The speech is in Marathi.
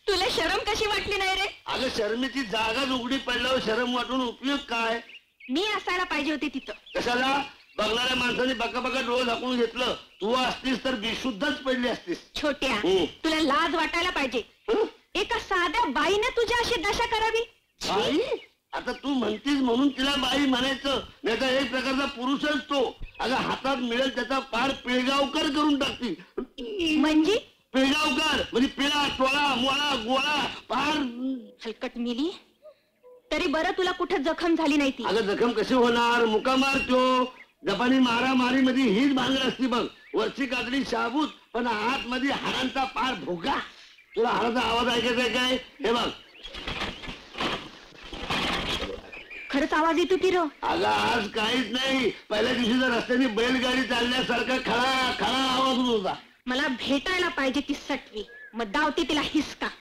तुला शरम कशी वाटली नाही रे? अगं शरमेची जागाच उघडी पडल्यावर शरम वाटून उपयोग काय? मी असायला पाहिजे होते तिथं. कशाला? बघणाऱ्या माणसाने बका बका डोळे झाकून घेतलं. तू असतीस तर बेशुद्धच पडली असतीस. छोट्या, हो. तुला लाज वाटायला पाहिजे. हं? एका साध्या बाईने तुझ्या अशी दशा करावी. बाई? आता तू म्हणतीस म्हणून तिला बाई म्हणायचं, नाही तर एक प्रकारचा पुरुषच तो. अगं हातात मिळेल त्याचा पार पिळगावकर करून टाकती. म्हणजे पिळगावकर म्हणजे पिळा टोळा मोळा गोळा पार. हलकट मिली. तरी बरं तुला कुठं जखम झाली नाही ती. अगं जखम कशी होणार? मुका मारतो. जपानी मारामारी मध्ये हीच भांगड असती बघ. वरची कातडी शाबूत पण आतमध्ये हाडांचा पार भोगा. तुला हाडाचा आवाज ऐकायचा आहे काय? हे बघ. खरंच आवाज येतो की र? अगं आज काहीच नाही. पहिल्या दिवशी जर रस्त्याने बैलगाडी चालल्यासारखा खळा खळा आवाज होत होता. मला भेटायला पाहिजे ती सटवी. मग दावते तिला हिसका.